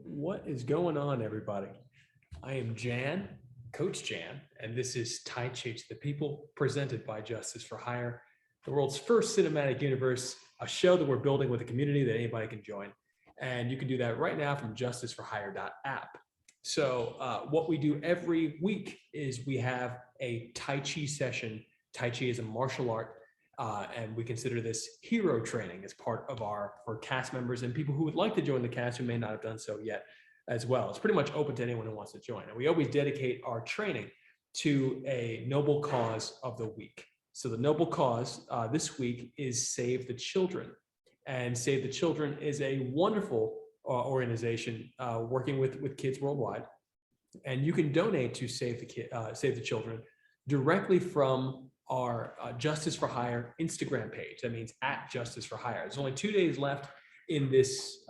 What is going on, everybody? I am Jan, Coach Jan, and this is Tai Chi to the People, presented by Justice for Hire, the world's first cinematic universe, a show that we're building with a community that anybody can join. And you can do that right now from justiceforhire.app. So what we do every week is we have a Tai Chi session. Tai Chi is a martial art, and we consider this hero training as part of for cast members and people who would like to join the cast who may not have done so yet as well. It's pretty much open to anyone who wants to join. And we always dedicate our training to a noble cause of the week. So the noble cause this week is Save the Children. And Save the Children is a wonderful organization working with kids worldwide. And you can donate to Save the Children directly from our Justice for Hire Instagram page. That means @Justice for Hire. There's only 2 days left in this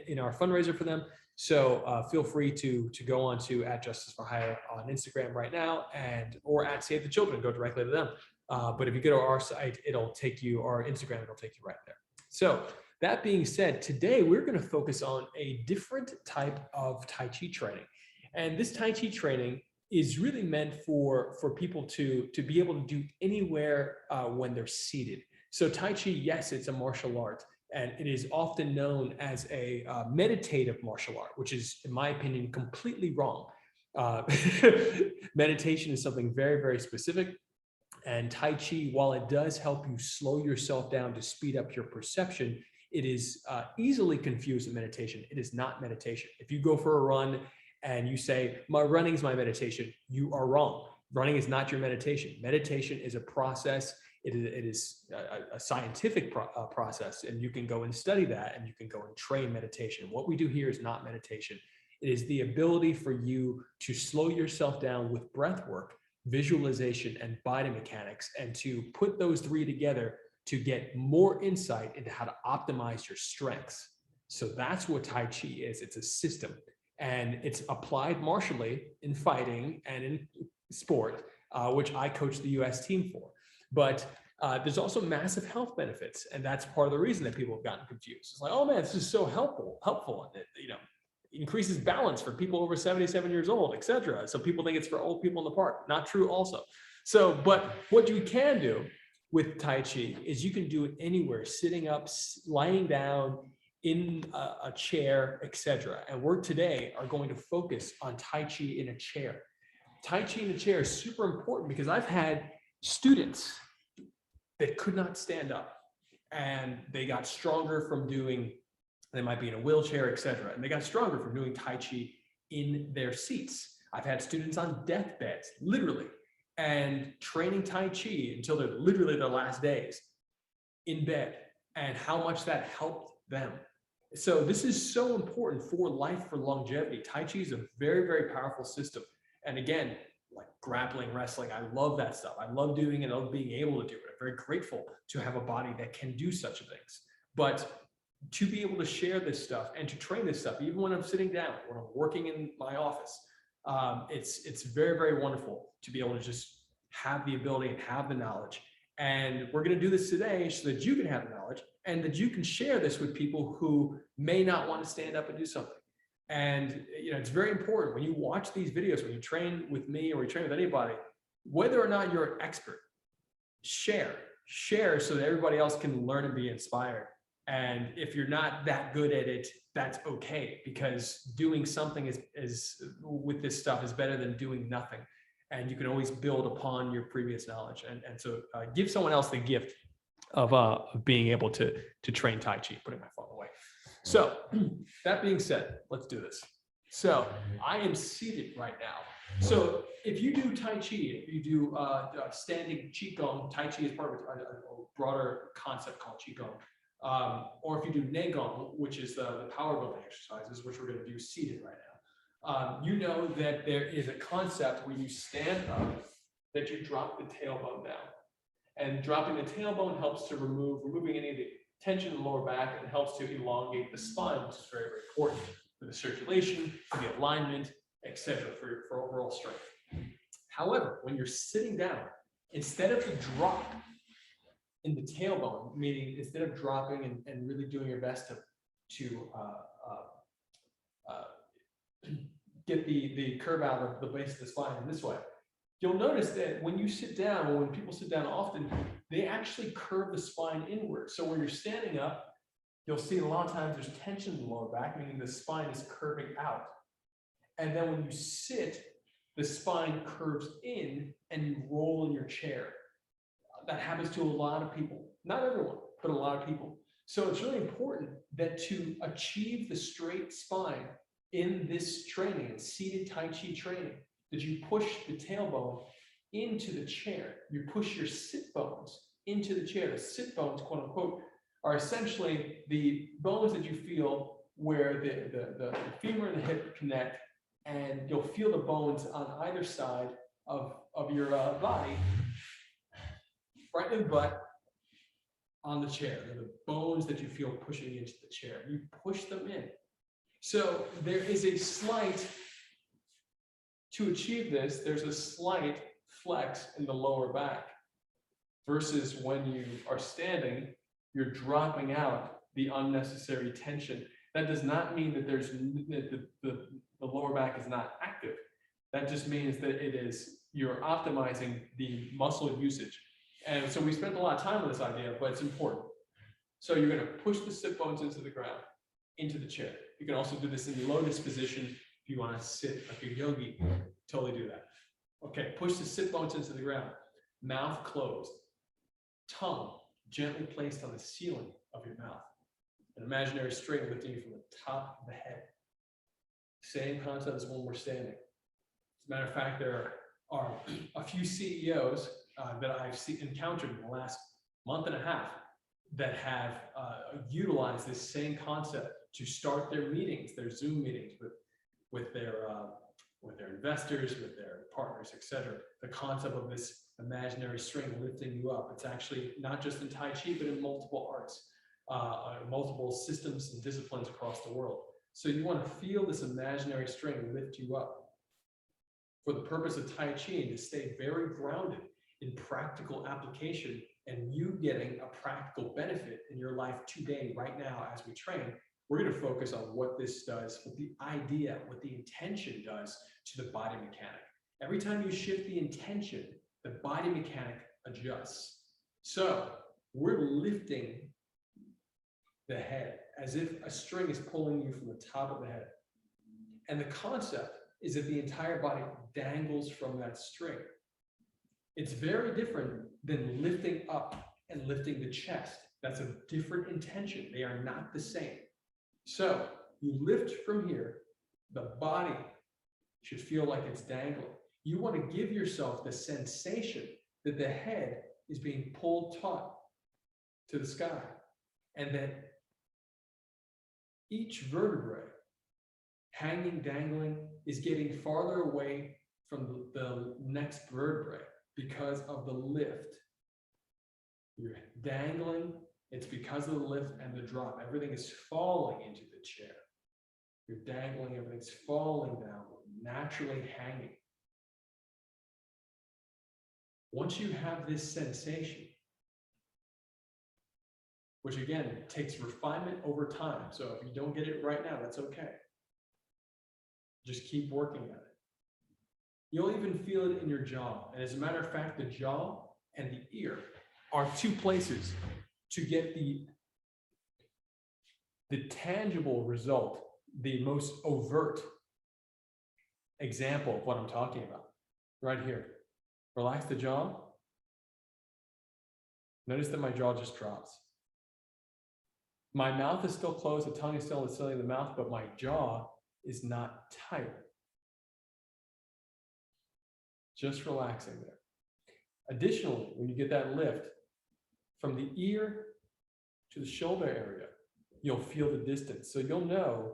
in our fundraiser for them. So feel free to go on to @Justice for Hire on Instagram right now, or @Save the Children. Go directly to them. But if you go to our site, it'll take you, our Instagram, it'll take you right there. So that being said, today we're going to focus on a different type of Tai Chi training. And this Tai Chi training is really meant for people to be able to do anywhere when they're seated. So Tai Chi, yes, it's a martial art, and it is often known as a meditative martial art, which is, in my opinion, completely wrong. Meditation is something very, very specific. And Tai Chi, while it does help you slow yourself down to speed up your perception, it is easily confused with meditation. It is not meditation. If you go for a run and you say, my running is my meditation, you are wrong. Running is not your meditation. Meditation is a process. It is a scientific process, and you can go and study that, and you can go and train meditation. What we do here is not meditation. It is the ability for you to slow yourself down with breath work, visualization, and body mechanics, and to put those three together to get more insight into how to optimize your strengths. So that's what Tai Chi is. It's a system. And it's applied martially in fighting and in sport, which I coach the US team for. But there's also massive health benefits. And that's part of the reason that people have gotten confused. It's like, oh man, this is so helpful. And it, increases balance for people over 77 years old, etc. So people think it's for old people in the park. Not true also. So, but what you can do with Tai Chi is you can do it anywhere, sitting up, lying down, in a chair, etc. And we're today are going to focus on Tai Chi in a chair. Tai Chi in a chair is super important because I've had students that could not stand up, and they got stronger from doing, they might be in a wheelchair, etc. And they got stronger from doing Tai Chi in their seats. I've had students on deathbeds, literally, and training Tai Chi until they're literally their last days in bed, and how much that helped them. So this is so important for life, for longevity. Tai Chi is a very, very powerful system. And again, like grappling, wrestling, I love that stuff. I love doing it. I love being able to do it. I'm very grateful to have a body that can do such things. But to be able to share this stuff and to train this stuff, even when I'm sitting down, when I'm working in my office, it's very, very wonderful to be able to just have the ability and have the knowledge. And we're going to do this today so that you can have the knowledge and that you can share this with people who may not want to stand up and do something. And it's very important when you watch these videos, when you train with me or you train with anybody, whether or not you're an expert, share so that everybody else can learn and be inspired. And if you're not that good at it, that's okay, because doing something is with this stuff is better than doing nothing. And you can always build upon your previous knowledge. And so give someone else the gift of being able to train Tai Chi, putting my phone away. So that being said, let's do this. So I am seated right now. So if you do Tai Chi, if you do standing Qigong, Tai Chi is part of a broader concept called Qigong. Or if you do Neigong, which is the power building exercises, which we're going to do seated right now. You know that there is a concept where you stand up, that you drop the tailbone down. And dropping the tailbone helps to removing any of the tension in the lower back, and helps to elongate the spine, which is very, very important for the circulation, for the alignment, etc., for overall strength. However, when you're sitting down, instead of the drop in the tailbone, meaning instead of dropping and really doing your best to get the curve out of the base of the spine in this way. You'll notice that when you sit down, or when people sit down often, they actually curve the spine inward. So when you're standing up, you'll see a lot of times there's tension in the lower back, meaning the spine is curving out. And then when you sit, the spine curves in and you roll in your chair. That happens to a lot of people, not everyone, but a lot of people. So it's really important that to achieve the straight spine in this training, seated Tai Chi training, that you push the tailbone into the chair. You push your sit bones into the chair. The sit bones, quote unquote, are essentially the bones that you feel where the femur and the hip connect, and you'll feel the bones on either side of your body, right in the butt, on the chair. They're the bones that you feel pushing into the chair. You push them in. So there is a slight, to achieve this, there's a slight flex in the lower back versus when you are standing, you're dropping out the unnecessary tension. That does not mean that the lower back is not active. That just means that you're optimizing the muscle usage. And so we spent a lot of time on this idea, but it's important. So you're going to push the sit bones into the ground, into the chair. You can also do this in the lotus position if you want to sit like a yogi. Totally do that. Okay, push the sit bones into the ground. Mouth closed. Tongue gently placed on the ceiling of your mouth. An imaginary string lifting you from the top of the head. Same concept as when we're standing. As a matter of fact, there are a few CEOs that I've encountered in the last month and a half that have utilized this same concept to start their meetings, their Zoom meetings with their investors, with their partners, etc. The concept of this imaginary string lifting you up. It's actually not just in Tai Chi, but in multiple arts, multiple systems and disciplines across the world. So you want to feel this imaginary string lift you up for the purpose of Tai Chi, and to stay very grounded in practical application and you getting a practical benefit in your life today, right now, as we train. We're going to focus on what this does, what the idea, what the intention does to the body mechanic. Every time you shift the intention, the body mechanic adjusts. So we're lifting the head as if a string is pulling you from the top of the head. And the concept is that the entire body dangles from that string. It's very different than lifting up and lifting the chest. That's a different intention. They are not the same. So you lift from here, the body should feel like it's dangling. You want to give yourself the sensation that the head is being pulled taut to the sky, and that each vertebrae, hanging, dangling, is getting farther away from the next vertebrae because of the lift. You're dangling, it's because of the lift and the drop. Everything is falling into the chair. You're dangling, everything's falling down, naturally hanging. Once you have this sensation, which again takes refinement over time. So if you don't get it right now, that's okay. Just keep working at it. You'll even feel it in your jaw. And as a matter of fact, the jaw and the ear are two places to get the tangible result, the most overt example of what I'm talking about. Right here. Relax the jaw. Notice that my jaw just drops. My mouth is still closed, the tongue is still in the mouth, but my jaw is not tight. Just relaxing there. Additionally, when you get that lift from the ear to the shoulder area, you'll feel the distance. So you'll know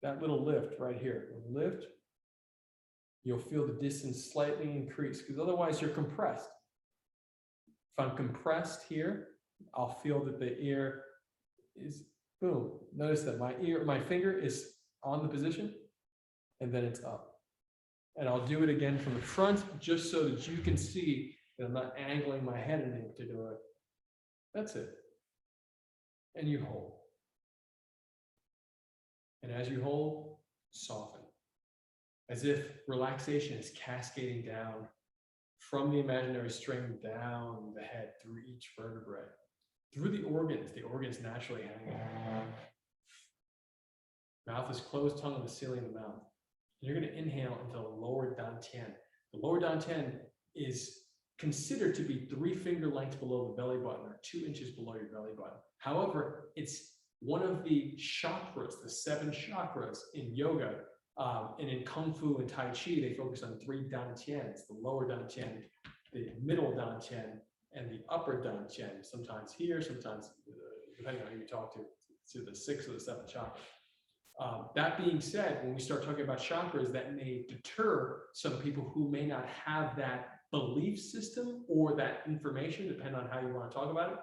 that little lift right here. Lift, you'll feel the distance slightly increase, because otherwise you're compressed. If I'm compressed here, I'll feel that the ear is, boom. Notice that my finger is on the position, and then it's up. And I'll do it again from the front, just so that you can see that I'm not angling my head in any particular way. That's it. And you hold. And as you hold, soften. As if relaxation is cascading down from the imaginary string down the head through each vertebrae, through the organs naturally hanging. Mouth is closed, tongue on the ceiling of the mouth. You're going to inhale into the lower dantian. The lower dantian is considered to be 3 finger lengths below the belly button or 2 inches below your belly button. However, it's one of the chakras, the 7 chakras in yoga, and in Kung Fu and Tai Chi, they focus on 3 dantians, the lower dantian, the middle dantian, and the upper dantian. Sometimes here, sometimes, depending on who you talk to the 6th or the 7th chakra. That being said, when we start talking about chakras, that may deter some people who may not have that belief system or that information, depending on how you want to talk about it.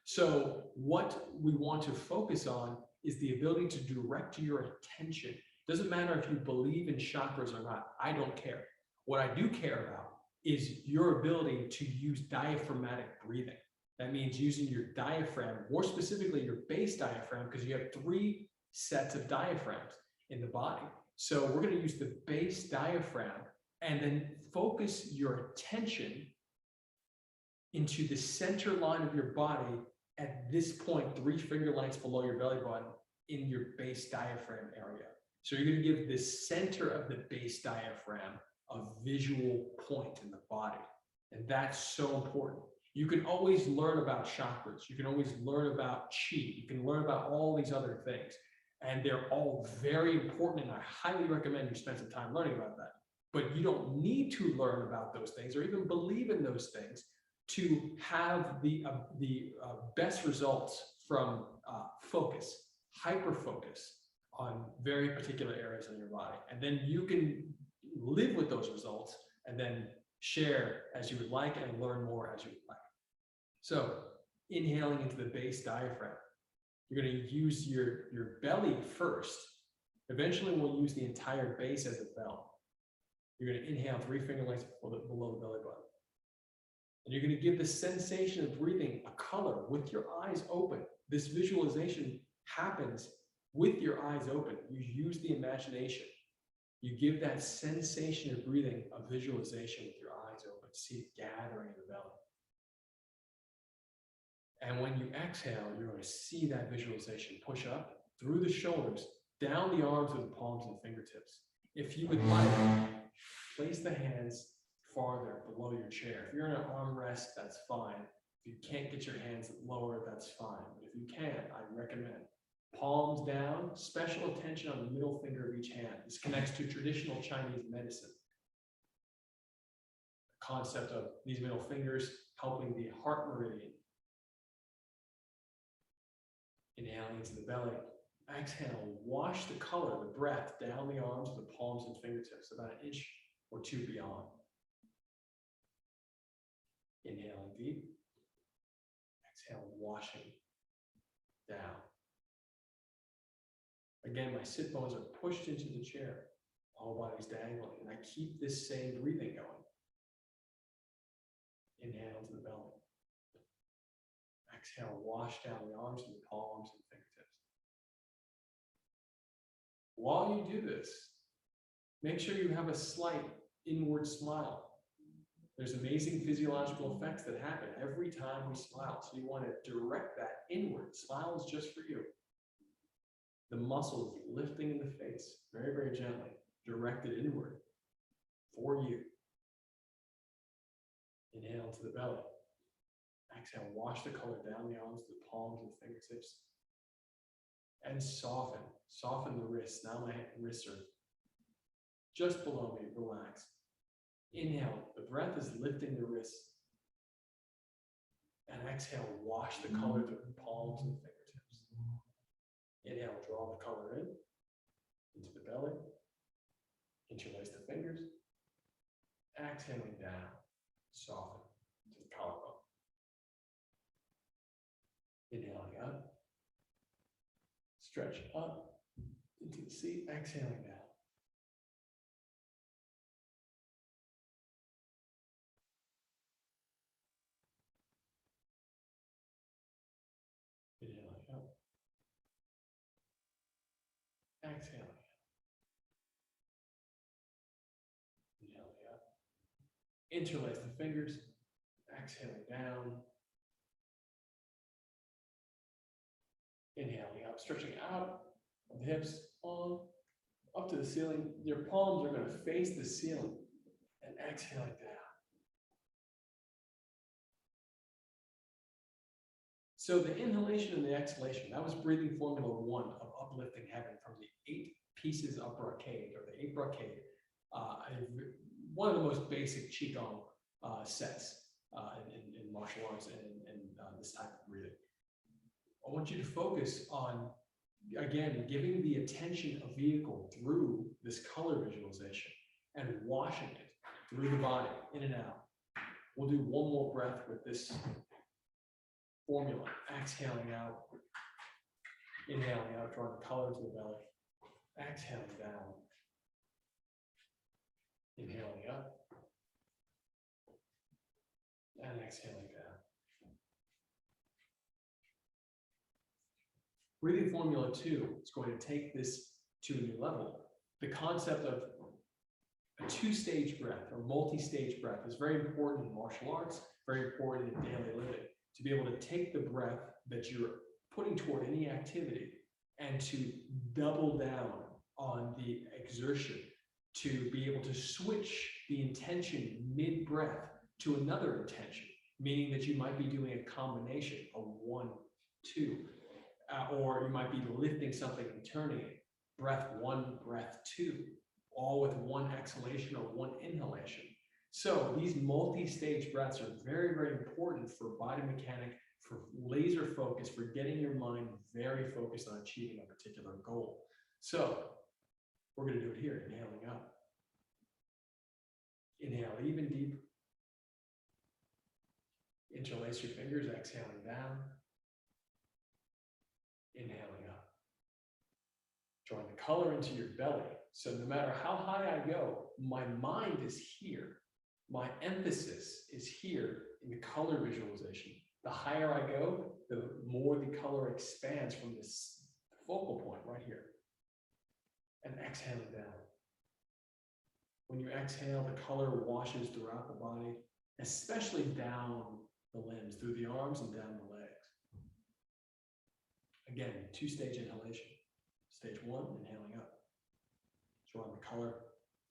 So what we want to focus on is the ability to direct your attention. Doesn't matter if you believe in chakras or not. I don't care. What I do care about is your ability to use diaphragmatic breathing. That means using your diaphragm, more specifically your base diaphragm, because you have 3 sets of diaphragms in the body. So we're going to use the base diaphragm and then focus your attention into the center line of your body at this point, 3 finger lengths below your belly button in your base diaphragm area. So you're going to give the center of the base diaphragm a visual point in the body. And that's so important. You can always learn about chakras. You can always learn about chi. You can learn about all these other things. And they're all very important. And I highly recommend you spend some time learning about that. But you don't need to learn about those things or even believe in those things to have the best results from focus, hyper-focus on very particular areas in your body. And then you can live with those results and then share as you would like and learn more as you would like. So inhaling into the base diaphragm, you're going to use your belly first. Eventually, we'll use the entire base as a bell. You're going to inhale 3 finger lengths below the belly button. And you're going to give the sensation of breathing a color with your eyes open. This visualization happens with your eyes open. You use the imagination. You give that sensation of breathing a visualization with your eyes open. See it gathering in the belly. And when you exhale, you're going to see that visualization push up through the shoulders, down the arms with the palms and fingertips. If you would like, place the hands farther below your chair. If you're in an armrest, that's fine. If you can't get your hands lower, that's fine. But if you can, I recommend palms down, special attention on the middle finger of each hand. This connects to traditional Chinese medicine. The concept of these middle fingers helping the heart meridian. Inhaling into the belly. Exhale, wash the color, the breath down the arms, the palms and fingertips, about 1 inch or 2 beyond. Inhaling deep. Exhale, washing down. Again, my sit bones are pushed into the chair. Whole body's dangling. And I keep this same breathing going. Inhale into the belly. Exhale, wash down the arms and the palms and fingertips. While you do this, make sure you have a slight inward smile. There's amazing physiological effects that happen every time we smile. So you want to direct that inward. Smile is just for you. The muscles lifting in the face, very, very gently, directed inward for you. Inhale to the belly. Exhale, wash the color down the arms, the palms and fingertips. And soften. Soften the wrists. Now my wrists are just below me. Relax. Inhale. The breath is lifting the wrists. And exhale, wash the color through the palms and fingertips. Inhale, draw the color in, into the belly. Interlace the fingers. Exhaling down. Soften to the collarbone. Inhaling up, stretch up into the seat, exhaling down. Inhaling up, exhaling. Interlace the fingers, exhaling down. Inhaling up, stretching out of the hips, on, up to the ceiling. Your palms are going to face the ceiling and exhaling down. So the inhalation and the exhalation, that was breathing formula 1 of uplifting heaven from the 8 pieces of brocade, or the 8 brocade. One of the most basic Qigong sets in martial arts and this type of breathing. I want you to focus on, again, giving the attention a vehicle through this color visualization and washing it through the body, in and out. We'll do one more breath with this formula. Exhaling out, inhaling out, drawing the color to the belly. Exhaling down, inhaling up, and exhaling down. Breathing formula 2 is going to take this to a new level. The concept of a 2-stage breath or multi-stage breath is very important in martial arts, very important in daily living, to be able to take the breath that you're putting toward any activity and to double down on the exertion, to be able to switch the intention mid-breath to another intention, meaning that you might be doing a combination of 1, 2, or you might be lifting something and turning it. Breath 1, breath 2, all with 1 exhalation or 1 inhalation. So these multi-stage breaths are very, very important for body mechanic, for laser focus, for getting your mind very focused on achieving a particular goal. So we're going to do it here, inhaling up. Inhale even deeper. Interlace your fingers, exhaling down. Inhaling up. Drawing the color into your belly. So no matter how high I go, my mind is here. My emphasis is here in the color visualization. The higher I go, the more the color expands from this focal point right here. And exhaling down. When you exhale, the color washes throughout the body, especially down the limbs, through the arms and down the legs. Again, 2-stage inhalation. Stage 1, inhaling up. Drawing the color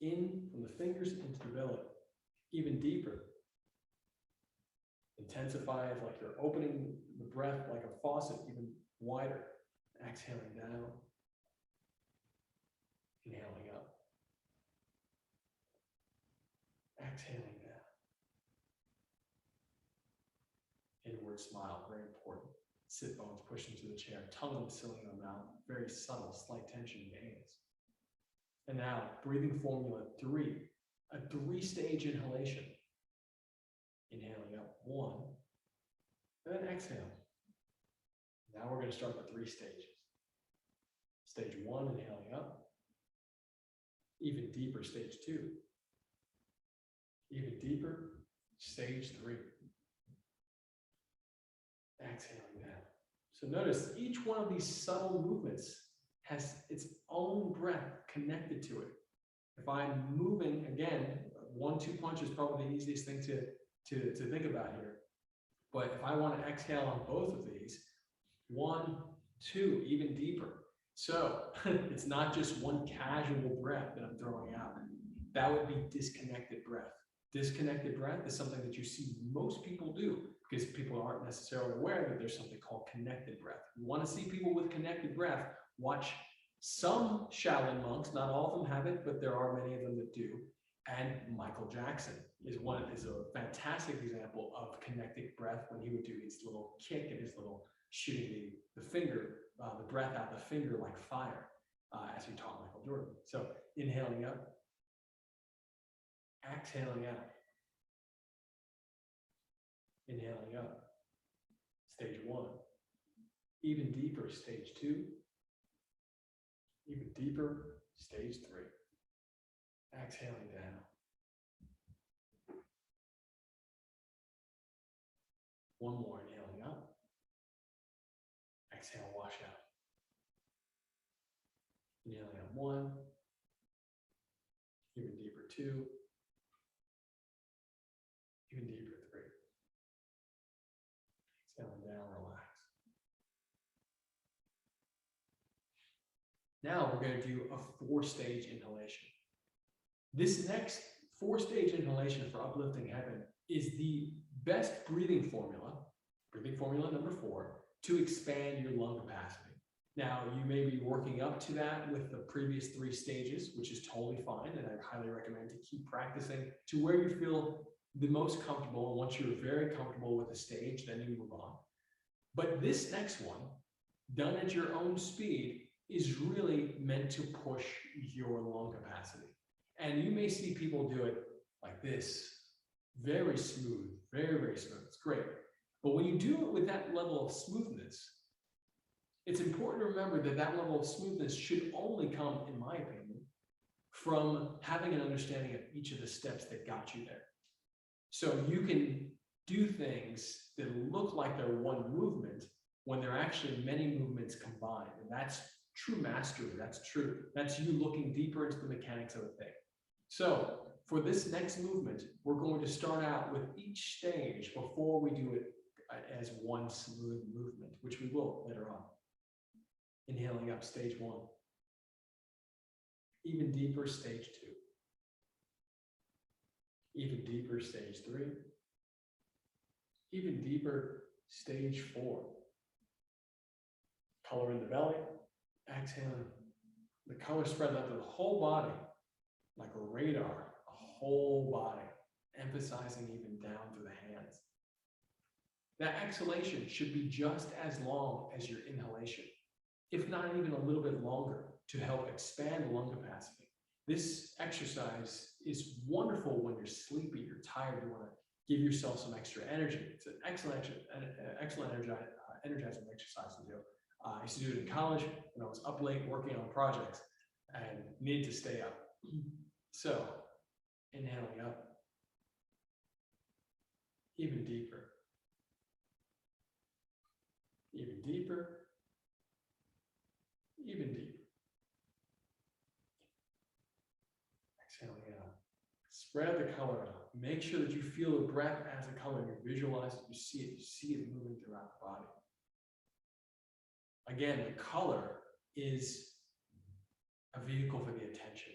in from the fingers into the belly. Even deeper. Intensify it like you're opening the breath like a faucet, even wider. Exhaling down. Inhaling up. Exhaling down. Inward smile, very important. Sit bones pushed into the chair, tongue on the ceiling of the mouth, very subtle, slight tension in the hands. And now, breathing formula 3, a 3-stage inhalation. Inhaling up 1, and then exhale. Now we're going to start the 3 stages. Stage 1, inhaling up. Even deeper, stage 2. Even deeper, stage 3. Exhaling down. So notice each one of these subtle movements has its own breath connected to it. If I'm moving, again, 1-2 punch is probably the easiest thing to think about here. But if I want to exhale on both of these, 1, 2, even deeper. So it's not just one casual breath that I'm throwing out. That would be disconnected breath. Disconnected breath is something that you see most people do because people aren't necessarily aware that there's something called connected breath. You want to see people with connected breath, watch some Shaolin monks, not all of them have it, but there are many of them that do. And Michael Jackson is a fantastic example of connected breath when he would do his little kick and his little shooting the finger, the breath out the finger like fire, as he taught Michael Jordan. So inhaling up, exhaling out. Inhaling up, stage 1. Even deeper, stage 2. Even deeper, stage 3. Exhaling down. One more, inhaling up. Exhale, wash out. Inhaling up 1. Even deeper 2. Now we're going to do a 4-stage inhalation. This next 4-stage inhalation for uplifting heaven is the best breathing formula number 4, to expand your lung capacity. Now, you may be working up to that with the previous 3 stages, which is totally fine, and I highly recommend to keep practicing to where you feel the most comfortable. And once you're very comfortable with the stage, then you move on. But this next one, done at your own speed, is really meant to push your lung capacity. And you may see people do it like this, very smooth, very, very smooth. It's great. But when you do it with that level of smoothness, it's important to remember that that level of smoothness should only come, in my opinion, from having an understanding of each of the steps that got you there. So you can do things that look like they're one movement when they're actually many movements combined. And that's true mastery. That's true. That's you looking deeper into the mechanics of the thing. So for this next movement, we're going to start out with each stage before we do it as one smooth movement, which we will later on. Inhaling up, stage 1. Even deeper, stage 2. Even deeper, stage 3. Even deeper, stage 4. Color in the belly, exhaling. The color spread out to the whole body, like a radar, a whole body, emphasizing even down through the hands. That exhalation should be just as long as your inhalation, if not even a little bit longer, to help expand lung capacity. This exercise is wonderful when you're sleepy, you're tired, you want to give yourself some extra energy. It's an excellent energizing exercise to do. I used to do it in college when I was up late working on projects and needed to stay up. So, inhaling up, even deeper, even deeper, even deeper. Exhaling out. Spread the color out. Make sure that you feel the breath as a color. You visualize it, you see it moving throughout the body. Again, the color is a vehicle for the attention.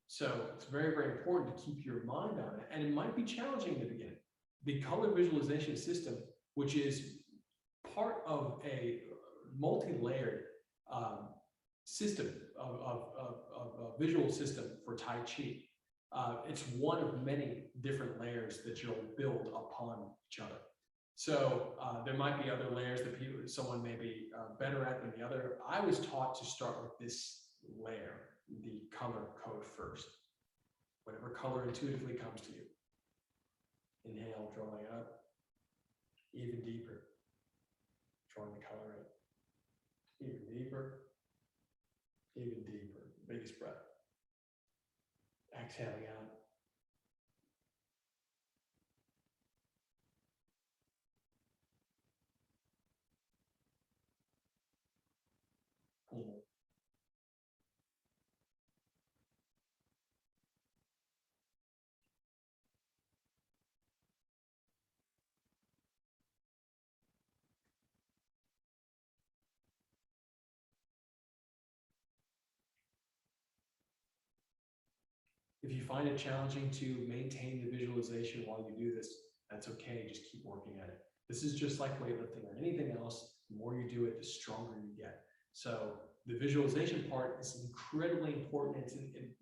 So it's very, very important to keep your mind on it. And it might be challenging in the beginning. The color visualization system, which is part of a multi-layered system of visual system for Tai Chi. It's one of many different layers that you'll build upon each other. So there might be other layers that someone may be better at than the other. I was taught to start with this layer, the color code first. Whatever color intuitively comes to you. Inhale, drawing up, even deeper, drawing the color in, even deeper, biggest breath. Exhaling out. Pull. If you find it challenging to maintain the visualization while you do this, that's okay. Just keep working at it. This is just like weightlifting or anything else. The more you do it, the stronger you get. So the visualization part is incredibly important. It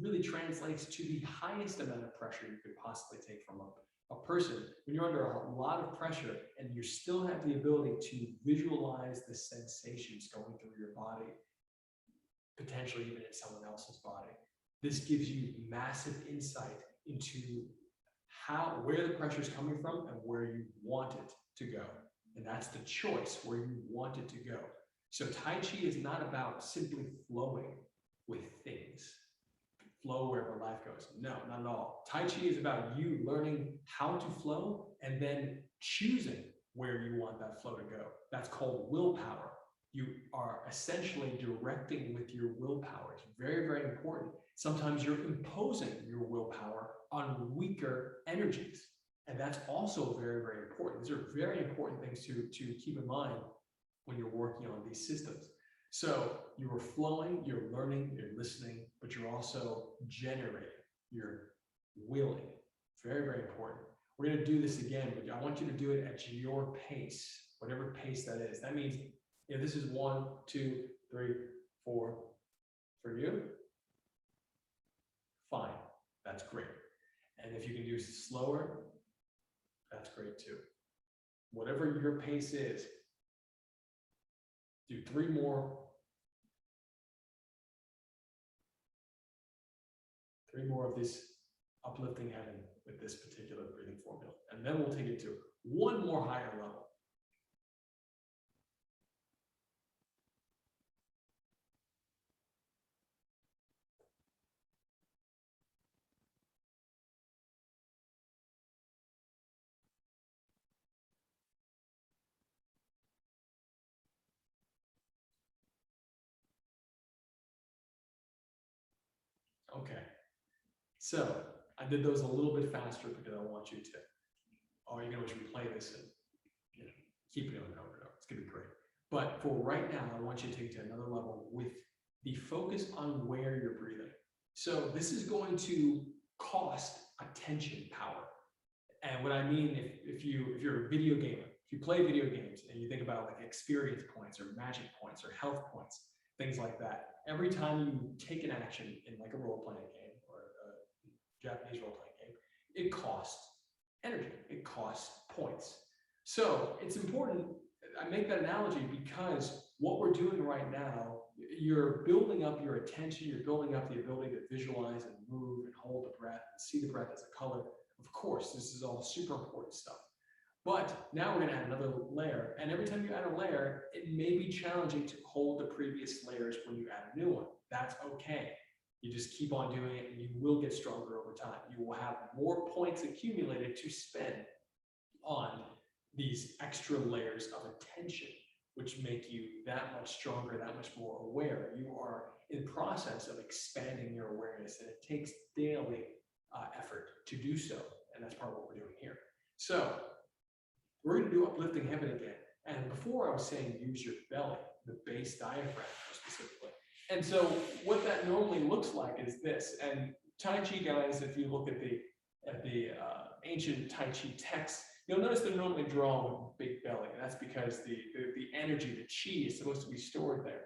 really translates to the highest amount of pressure you could possibly take from a person. When you're under a lot of pressure and you still have the ability to visualize the sensations going through your body, potentially even in someone else's body. This gives you massive insight into where the pressure is coming from and where you want it to go. And that's the choice, where you want it to go. So Tai Chi is not about simply flowing with things. Flow wherever life goes. No, not at all. Tai Chi is about you learning how to flow and then choosing where you want that flow to go. That's called willpower. You are essentially directing with your willpower. It's very, very important. Sometimes you're imposing your willpower on weaker energies. And that's also very, very important. These are very important things to keep in mind when you're working on these systems. So you are flowing, you're learning, you're listening, but you're also generating, you're willing. Very, very important. We're going to do this again, but I want you to do it at your pace, whatever pace that is. That means if this is 1, 2, 3, 4 for you, fine, that's great. And if you can do slower, that's great too. Whatever your pace is, do 3 more. 3 more of this uplifting heaven with this particular breathing formula. And then we'll take it to 1 more higher level. Okay. So I did those a little bit faster because I want you to, you're going to replay this and keep it over and over and over. It's going to be great. But for right now, I want you to take it to another level with the focus on where you're breathing. So this is going to cost attention power. And what I mean, if you're a video gamer, if you play video games and you think about like experience points or magic points or health points, things like that, every time you take an action in like a role-playing game or a Japanese role-playing game, it costs energy, it costs points. So it's important, I make that analogy because what we're doing right now, you're building up your attention, you're building up the ability to visualize and move and hold the breath and see the breath as a color. Of course, this is all super important stuff. But now we're going to add another layer. And every time you add a layer, it may be challenging to hold the previous layers when you add a new one. That's okay. You just keep on doing it and you will get stronger over time. You will have more points accumulated to spend on these extra layers of attention, which make you that much stronger, that much more aware. You are in process of expanding your awareness, and it takes daily effort to do so. And that's part of what we're doing here. So we're going to do uplifting heaven again. And before I was saying use your belly, the base diaphragm specifically. And so what that normally looks like is this. And Tai Chi guys, if you look at the ancient Tai Chi texts, you'll notice they're normally drawn with a big belly. And that's because the energy, the chi, is supposed to be stored there.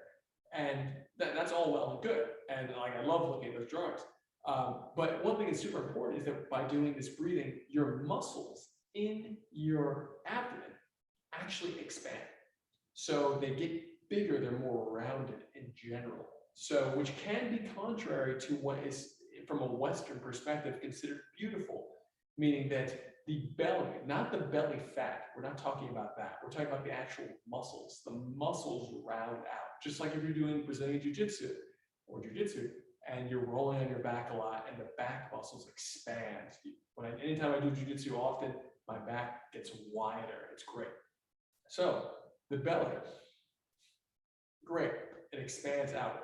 And that's all well and good. And like I love looking at those drawings. But one thing that's super important is that by doing this breathing, your muscles in your abdomen actually expand. So they get bigger, they're more rounded in general. So which can be contrary to what is, from a Western perspective, considered beautiful, meaning that the belly, not the belly fat, we're not talking about that. We're talking about the actual muscles. The muscles round out, just like if you're doing Brazilian Jiu-Jitsu or Jiu-Jitsu, and you're rolling on your back a lot and the back muscles expand. Anytime I do Jiu-Jitsu often, my back gets wider. It's great. So the belly, great. It expands outward.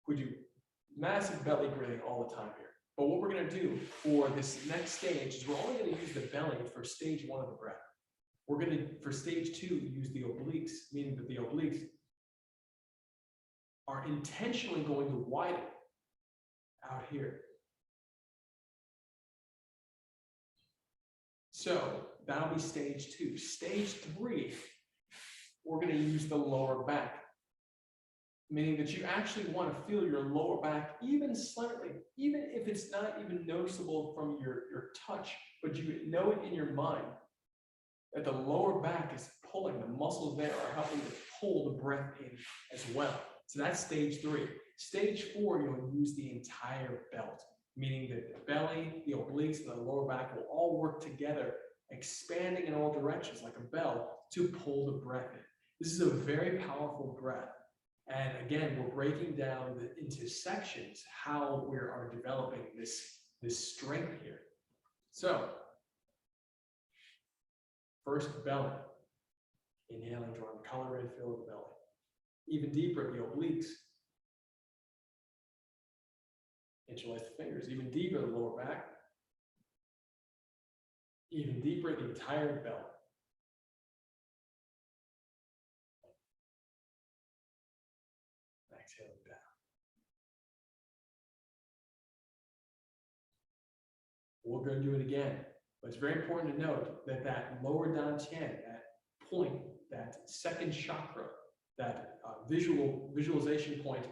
We do massive belly breathing all the time here. But what we're going to do for this next stage is we're only going to use the belly for stage 1 of the breath. We're going to, for stage 2, use the obliques, meaning that the obliques are intentionally going to widen out here. So that'll be stage 2. Stage 3, we're going to use the lower back, meaning that you actually want to feel your lower back even slightly, even if it's not even noticeable from your touch, but you know it in your mind that the lower back is pulling, the muscles there are helping to pull the breath in as well. So that's stage 3. Stage 4, you'll use the entire belt, meaning that the belly, the obliques, and the lower back will all work together, expanding in all directions like a bell to pull the breath in. This is a very powerful breath. And again, we're breaking down into sections how we are developing this strength here. So, first, belly. Inhaling, drawing the color in, fill the belly. Even deeper, the obliques. Interlace the fingers. Even deeper, the lower back. Even deeper, the entire belly. Exhaling down. We're going to do it again, but it's very important to note that that lower dantian, that point, that second chakra, that visualization point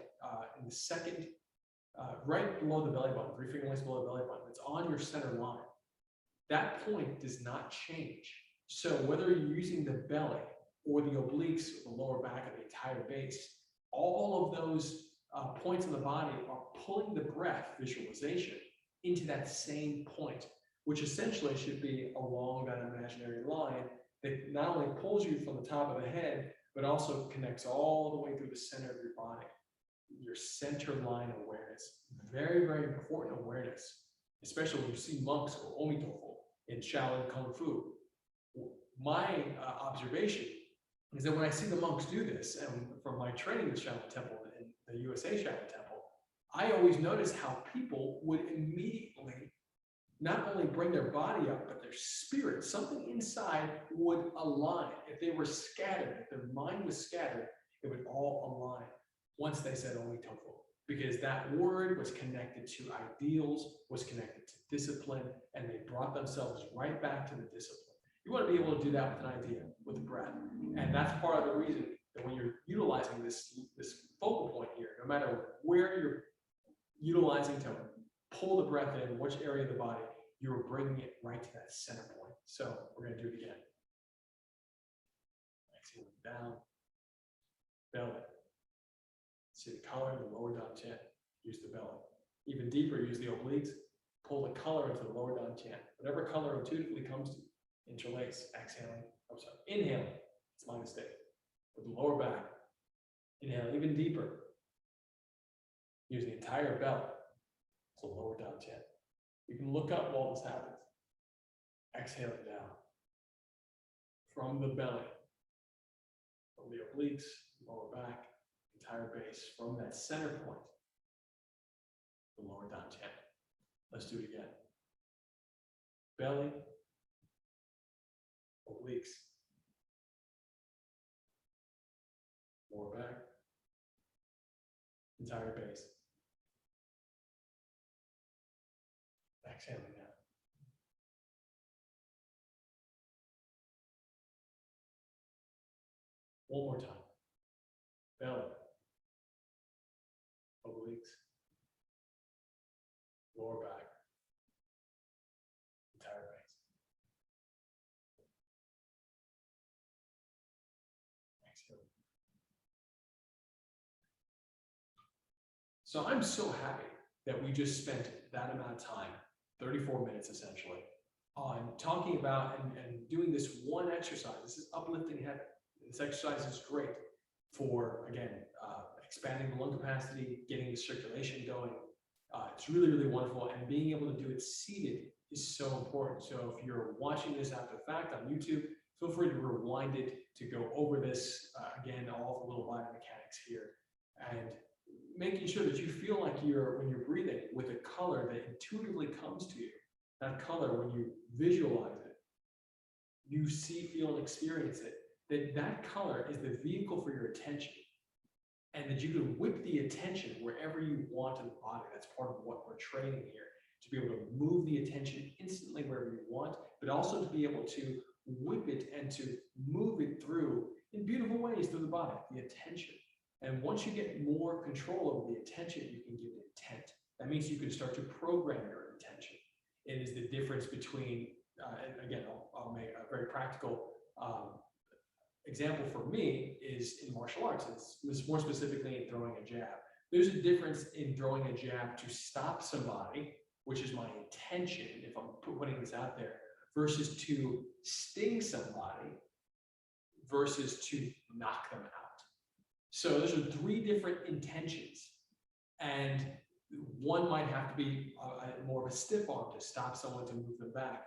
in the second, right below the belly button, 3 finger lengths below the belly button, it's on your center line. That point does not change. So whether you're using the belly or the obliques, or the lower back, or the entire base, all of those points in the body are pulling the breath visualization into that same point, which essentially should be along that imaginary line that not only pulls you from the top of the head, but also connects all the way through the center of your body. Your center line awareness, very, very important awareness, especially when you see monks or omitofu in Shaolin Kung Fu. My observation is that when I see the monks do this, and from my training with Shaolin Temple and the USA Shaolin Temple, I always notice how people would immediately not only bring their body up, but their spirit, something inside would align. If they were scattered, if their mind was scattered, it would all align once they said omitofu, because that word was connected to ideals, was connected to discipline, and they brought themselves right back to the discipline. You want to be able to do that with an idea, with the breath. And that's part of the reason that when you're utilizing this focal point here, no matter where you're utilizing to pull the breath in, which area of the body, you're bringing it right to that center point. So we're going to do it again. Exhaling down, belly. See the color in the lower dantian. Use the belly. Even deeper, use the obliques. Pull the color into the lower dantian. Whatever color intuitively comes to you. Interlace. Exhaling. I'm sorry. Inhaling. It's my mistake. With the lower back. Inhale even deeper. Use the entire belly. So lower dantian. You can look up while this happens. Exhaling down. From the belly. From the obliques, lower back. Entire base from that center point, the lower dantian. Let's do it again. Belly, obliques, lower back, entire base. Exhaling down. One more time. Belly. Obliques, lower back, entire base. Exhale. So I'm so happy that we just spent that amount of time, 34 minutes essentially, on talking about and doing this one exercise. This is uplifting heaven. This exercise is great for, again, expanding the lung capacity, getting the circulation going. It's really, really wonderful. And being able to do it seated is so important. So if you're watching this after the fact on YouTube, feel free to rewind it to go over this, again, all the little biomechanics here. And making sure that you feel like when you're breathing with a color that intuitively comes to you, that color, when you visualize it, you see, feel, and experience it, that color is the vehicle for your attention. And that you can whip the attention wherever you want in the body. That's part of what we're training here, to be able to move the attention instantly wherever you want, but also to be able to whip it and to move it through in beautiful ways through the body, the attention. And once you get more control over the attention, you can give intent. That means you can start to program your intention. It is the difference between, again, I'll make a very practical example for me is in martial arts. It's more specifically in throwing a jab. There's a difference in throwing a jab to stop somebody, which is my intention if I'm putting this out there, versus to sting somebody versus to knock them out. So those are 3 different intentions. And one might have to be more of a stiff arm to stop someone, to move them back.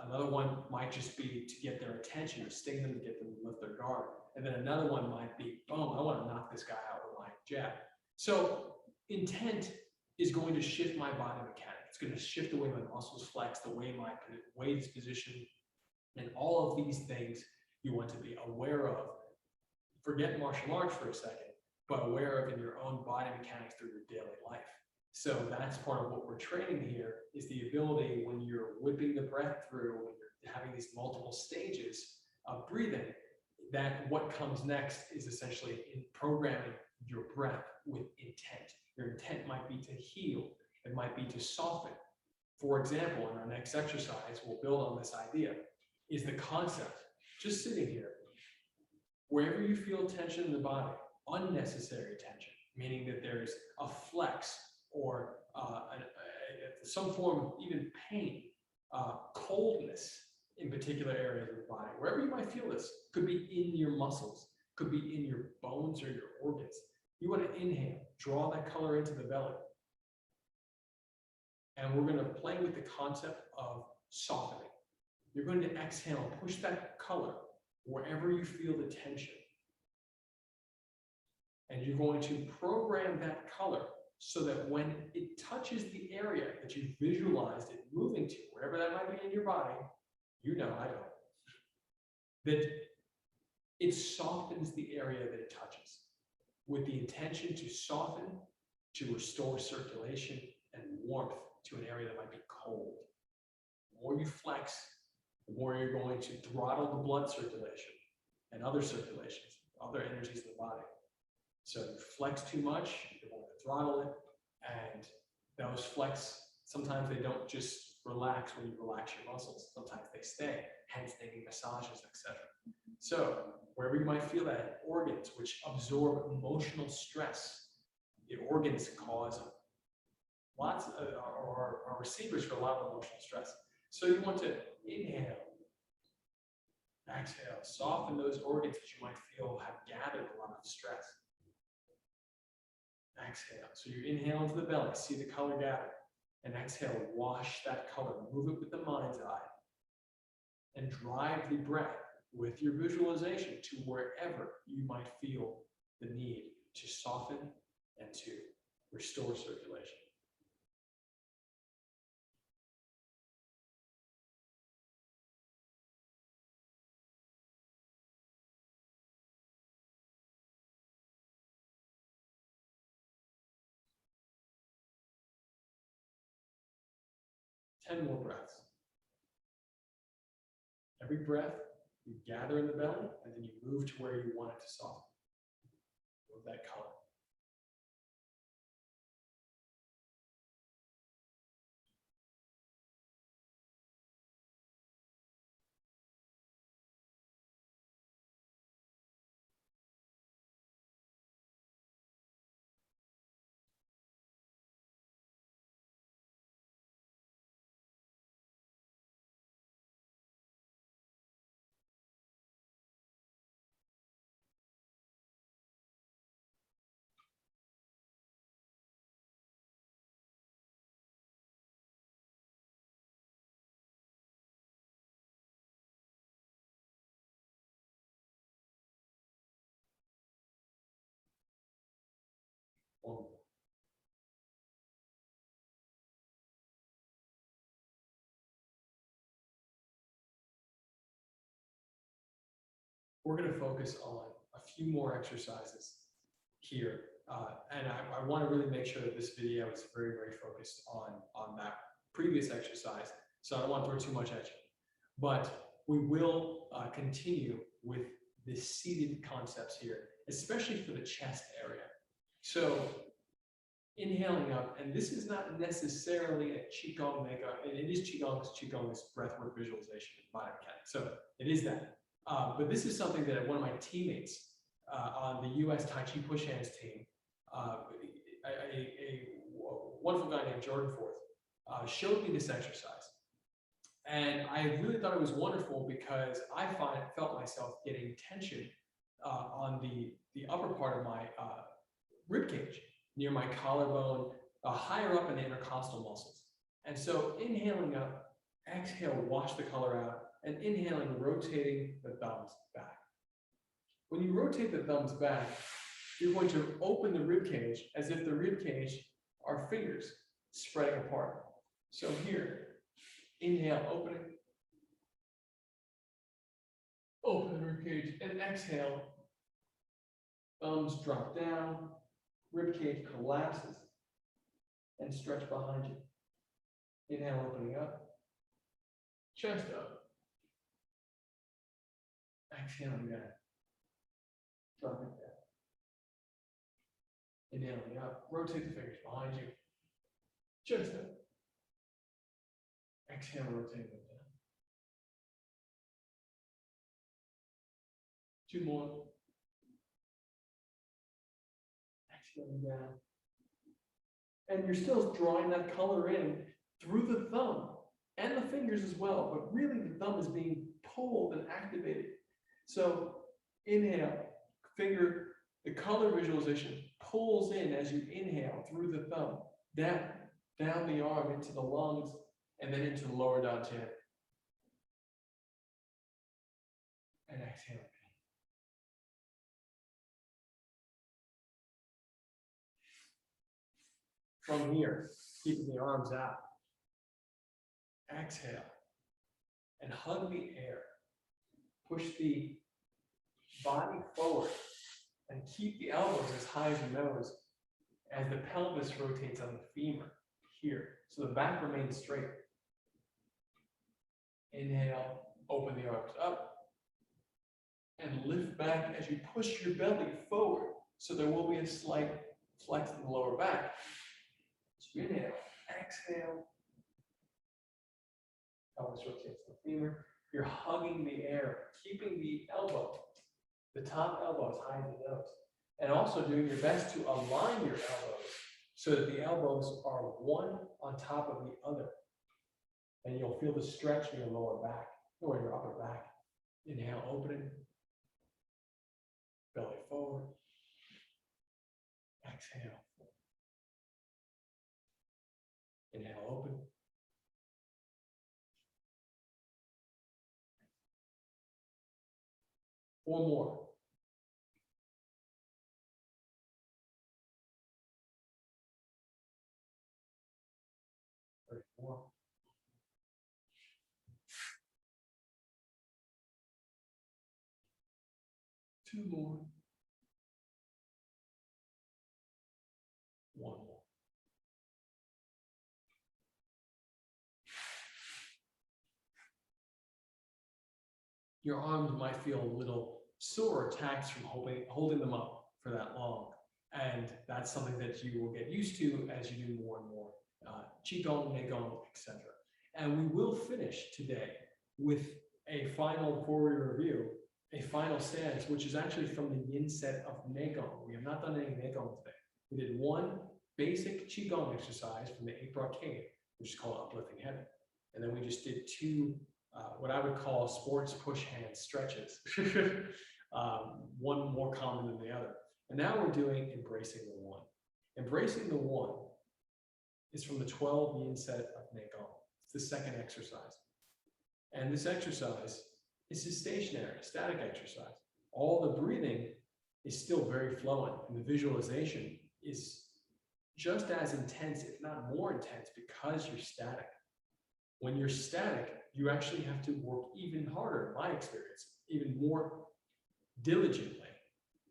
Another one might just be to get their attention, to sting them, to get them to lift their guard. And then another one might be, boom, I want to knock this guy out with my jab. So intent is going to shift my body mechanic. It's going to shift the way my muscles flex, the way my weight is positioned, and all of these things you want to be aware of. Forget martial arts for a second, but aware of in your own body mechanics through your daily life. So that's part of what we're training here, is the ability when you're whipping the breath through, when you're having these multiple stages of breathing, that what comes next is essentially in programming your breath with intent. Your intent might be to heal. It might be to soften. For example, in our next exercise, we'll build on this idea, is the concept, just sitting here, wherever you feel tension in the body, unnecessary tension, meaning that there's a flex or some form of even pain, coldness in particular areas of the body, wherever you might feel this, could be in your muscles, could be in your bones or your organs. You want to inhale, draw that color into the belly. And we're going to play with the concept of softening. You're going to exhale, push that color wherever you feel the tension. And you're going to program that color so that when it touches the area that you visualized it moving to, wherever that might be in your body, you know, I don't, that it softens the area that it touches with the intention to soften, to restore circulation and warmth to an area that might be cold. The more you flex, the more you're going to throttle the blood circulation and other circulations, other energies in the body. So you flex too much, you're going to throttle it, and those flex, sometimes they don't just relax when you relax your muscles, sometimes they stay, hence they need massages, etc. So wherever you might feel that, organs which absorb emotional stress, the organs cause lots of, are receivers for a lot of emotional stress. So you want to inhale, exhale, soften those organs that you might feel have gathered a lot of stress. Exhale. So you inhale into the belly, see the color gather, and exhale, wash that color, move it with the mind's eye, and drive the breath with your visualization to wherever you might feel the need to soften and to restore circulation. Ten more breaths. Every breath, you gather in the belly, and then you move to where you want it to soften. Move that color. One more. We're going to focus on a few more exercises here. And I want to really make sure that this video is very, very focused on that previous exercise. So I don't want to throw too much at you. But we will continue with the seated concepts here, especially for the chest area. So inhaling up, and this is not necessarily a Qigong mega, and it is Qigong, because Qigong is breathwork visualization and biomechanics. So it is that. But this is something that one of my teammates on the US Tai Chi Push Hands team, a wonderful guy named Jordan Forth, showed me this exercise. And I really thought it was wonderful because I felt myself getting tension on the upper part of my rib cage, near my collarbone, higher up in the intercostal muscles. And so inhaling up, exhale, wash the color out, and inhaling, rotating the thumbs back. When you rotate the thumbs back, you're going to open the rib cage as if the rib cage are fingers spreading apart. So here, inhale, opening, open the rib cage, and exhale, Thumbs drop down, rib cage collapses, and stretch behind you. Inhale, opening up, chest up. Exhaling down, dropping down. Inhaling up, rotate the fingers behind you, chest up. Exhale, rotate them down. 2 more. Exhaling down. And you're still drawing that color in through the thumb and the fingers as well, but really the thumb is being pulled and activated. So inhale, the color visualization pulls in as you inhale through the thumb, down the arm into the lungs, and then into the lower dantian. And exhale. From here, keeping the arms out. Exhale. And hug the air. Push the body forward. And keep the elbows as high as your nose as the pelvis rotates on the femur here. So the back remains straight. Inhale, open the arms up. And lift back as you push your belly forward. So there will be a slight flex in the lower back. So inhale, exhale. Pelvis rotates the femur. You're hugging the air, keeping the elbow, the top elbow as high as the nose. And also doing your best to align your elbows so that the elbows are one on top of the other. And you'll feel the stretch in your lower back or your upper back. Inhale, opening. Belly forward. Exhale. Inhale, open. Four more. More. Two more. One more. Your arms might feel a little sore or taxed from holding them up for that long. And that's something that you will get used to as you do more and more Qigong, Neigong, etc. And we will finish today with a final forward review, a final stance, which is actually from the yin set of Neigong. We have not done any Neigong today. We did one basic Qigong exercise from the 8 brocade, which is called uplifting heaven. And then we just did 2, what I would call sports push hand stretches. One more common than the other. And now we're doing embracing the one. Embracing the one is from the 12 yin set of Neigong. It's the second exercise. And this exercise is a stationary, static exercise. All the breathing is still very flowing, and the visualization is just as intense, if not more intense, because you're static. When you're static, you actually have to work even harder, in my experience, even more diligently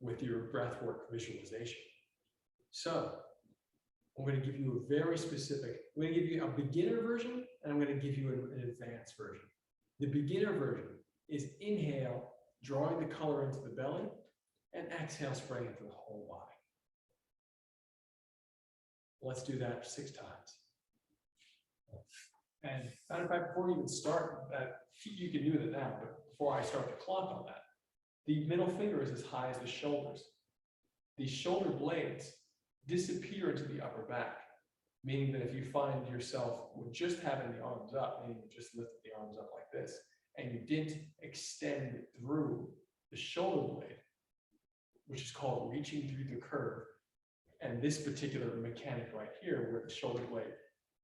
with your breathwork visualization. So, I'm going to give you a very specific, I'm going to give you a beginner version, and I'm going to give you an advanced version. The beginner version is inhale, drawing the color into the belly, and exhale, spraying it through the whole body. Let's do that 6 times. And matter of fact, before we even start, you can do that now, but before I start the clock on that, the middle finger is as high as the shoulders. The shoulder blades disappear into the upper back, meaning that if you find yourself with just having the arms up, meaning you just lifted the arms up like this, and you didn't extend through the shoulder blade, which is called reaching through the curve, and this particular mechanic right here, where the shoulder blade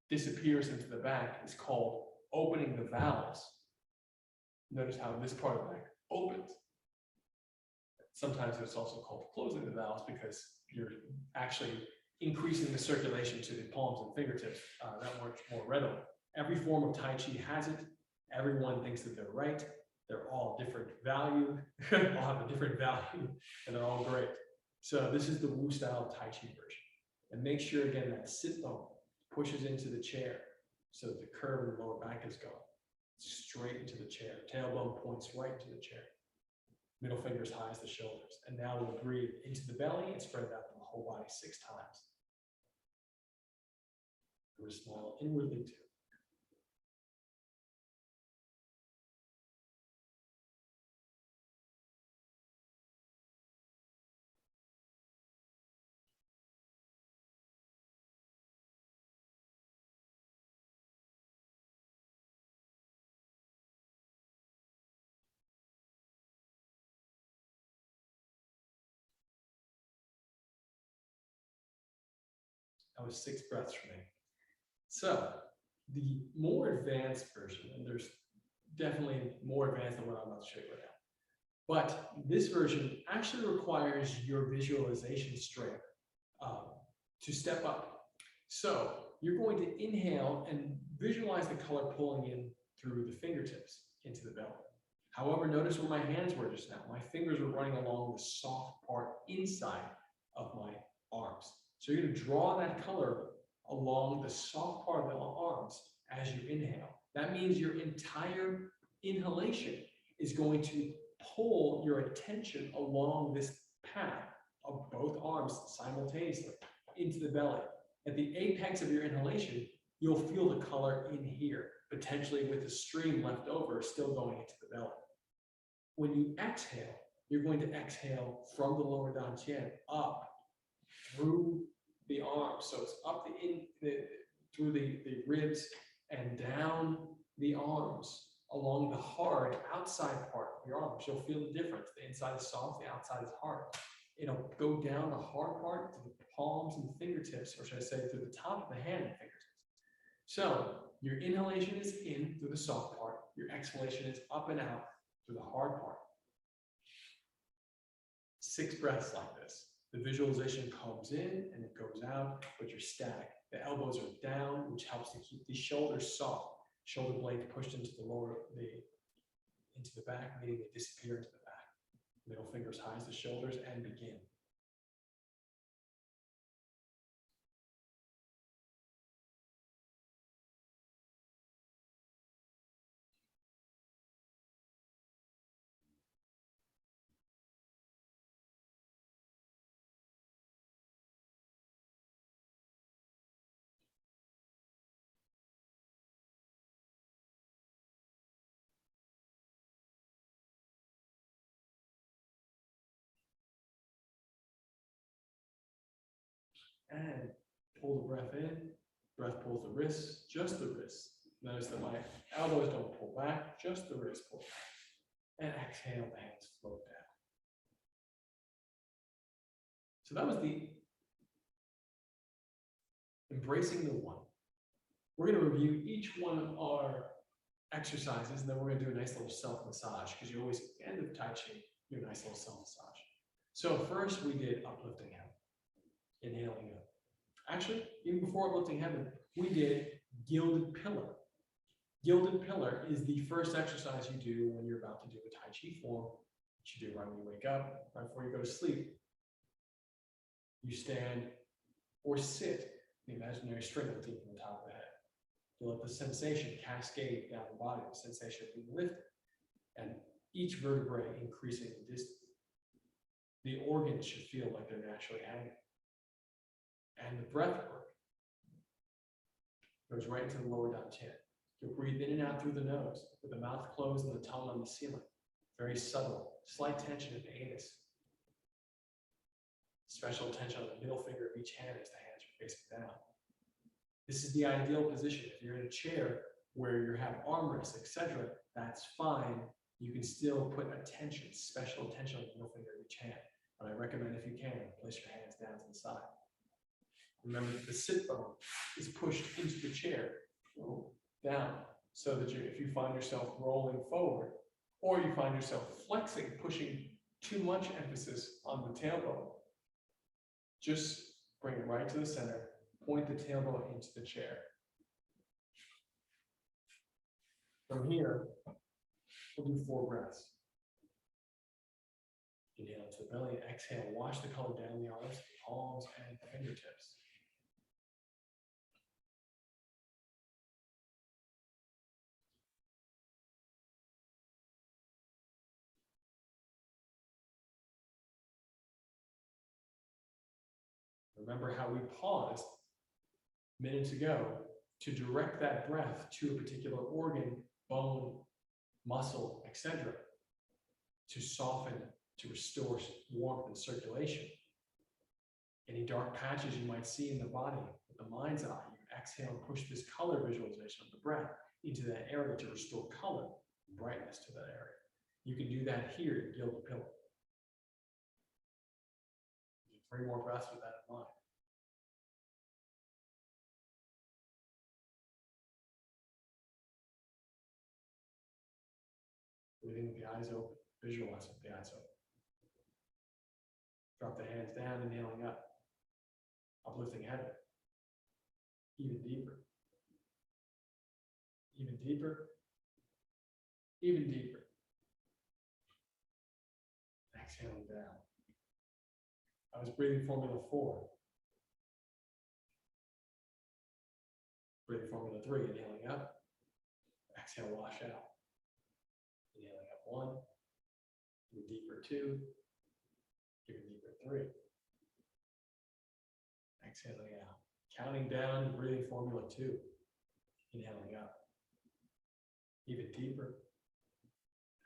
disappears into the back, is called opening the valves. Notice how this part of the back opens. Sometimes it's also called closing the valves because you're actually increasing the circulation to the palms and fingertips that much more readily. Every form of Tai Chi has it. Everyone thinks that they're right. They're all different value, all have a different value, and they're all great. So this is the Wu style Tai Chi version. And make sure, again, that sit bone pushes into the chair so that the curve in the lower back is going straight into the chair. Tailbone points right into the chair. Middle finger as high as the shoulders. And now we'll breathe into the belly and spread it out to the whole body 6 times. We'll smile inwardly too. That was 6 breaths for me. So the more advanced version, and there's definitely more advanced than what I'm about to show you right now, but this version actually requires your visualization strength to step up. So you're going to inhale and visualize the color pulling in through the fingertips into the belly. However, notice where my hands were just now. My fingers were running along the soft part inside of my arms. So you're going to draw that color along the soft part of the arms as you inhale. That means your entire inhalation is going to pull your attention along this path of both arms simultaneously into the belly. At the apex of your inhalation, you'll feel the color in here, potentially with the stream left over still going into the belly. When you exhale, you're going to exhale from the lower dantian up through the arms. So it's up through the ribs and down the arms along the hard outside part of your arms. You'll feel the difference. The inside is soft, the outside is hard. It'll go down the hard part to the palms and the fingertips, or should I say through the top of the hand and fingertips. So your inhalation is in through the soft part. Your exhalation is up and out through the hard part. 6 breaths like this. The visualization comes in and it goes out, but you're static. The elbows are down, which helps to keep the shoulders soft. Shoulder blades pushed into the back, meaning they disappear into the back. Middle finger as high as the shoulders, and begin. And pull the breath in. Breath pulls the wrists, just the wrists. Notice that my elbows don't pull back, just the wrists pull back. And exhale, the hands float down. So that was the embracing the one. We're going to review each one of our exercises, and then we're going to do a nice little self-massage, because you always, at the end of Tai Chi, do a nice little self-massage. So first we did uplifting heaven, inhaling up. Actually, even before uplifting heaven, we did gilded pillar. Gilded pillar is the first exercise you do when you're about to do a Tai Chi form, which you do right when you wake up, right before you go to sleep. You stand or sit in the imaginary string from the top of the head. You let the sensation cascade down the body, the sensation of being lifted, and each vertebrae increasing in distance. The organs should feel like they're naturally hanging. And the breath work goes right into the lower dantian. You'll breathe in and out through the nose with the mouth closed and the tongue on the ceiling. Very subtle, slight tension in the anus. Special tension on the middle finger of each hand as the hands are facing down. This is the ideal position. If you're in a chair where you have armrests, etc., that's fine. You can still put attention, special attention on the middle finger of each hand. But I recommend, if you can, place your hands down to the side. Remember that the sit bone is pushed into the chair, down, so that if you find yourself rolling forward, or you find yourself flexing, pushing too much emphasis on the tailbone, just bring it right to the center, point the tailbone into the chair. From here, we'll do 4 breaths. Inhale to the belly. Exhale, wash the color down the arms, palms, and fingertips. Remember how we paused minutes ago to direct that breath to a particular organ, bone, muscle, etc., to soften, to restore warmth and circulation. Any dark patches you might see in the body, with the mind's eye, you exhale and push this color visualization of the breath into that area to restore color and brightness to that area. You can do that here to build the pillow. 3 more breaths with that in mind. Breathing with the eyes open. Visualize with the eyes open. Drop the hands down, inhaling up. Uplifting heaven. Even deeper. Even deeper. Even deeper. Exhaling down. I was breathing formula 4. Breathing formula 3, inhaling up. Exhale, wash out. Inhaling up 1. Even deeper 2. Even deeper 3. Exhaling out. Counting down, breathing formula 2. Inhaling up. Even deeper.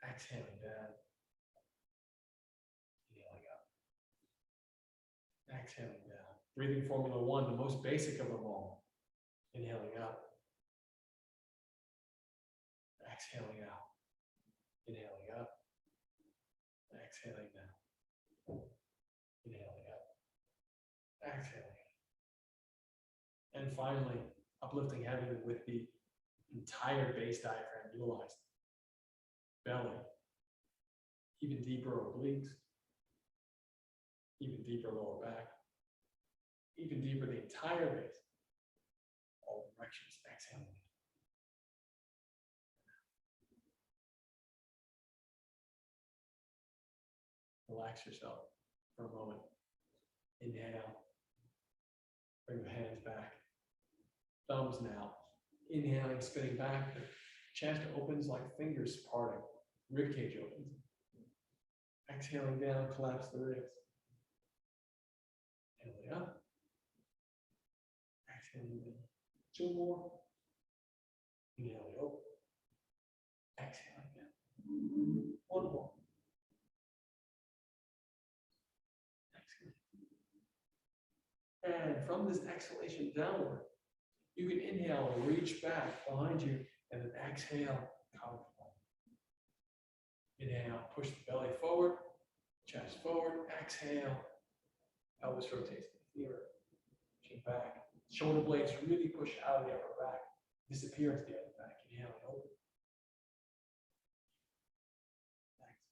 Exhaling down. Inhaling up. Exhaling down. Breathing formula 1, the most basic of them all. Inhaling up. Exhaling out. Inhaling up. Exhaling down. Inhaling up. Exhaling out. And finally, uplifting heaven with the entire base diaphragm utilized. Belly. Even deeper obliques. Even deeper lower back. Even deeper the entire base. All directions. Exhaling. Relax yourself for a moment. Inhale. Bring the hands back. Thumbs now. Inhaling, spinning back. The chest opens like fingers parting. Ribcage opens. Exhaling down, collapse the ribs. Inhaling up. Exhaling down. 2 more. Inhaling open. Exhaling down. 1 more. And from this exhalation downward, you can inhale and reach back behind you, and then exhale, come forward. Inhale, push the belly forward, chest forward, exhale, pelvis rotates to the ear, chin back. Shoulder blades really push out of the upper back, disappear into the upper back. Inhale and open. Thanks.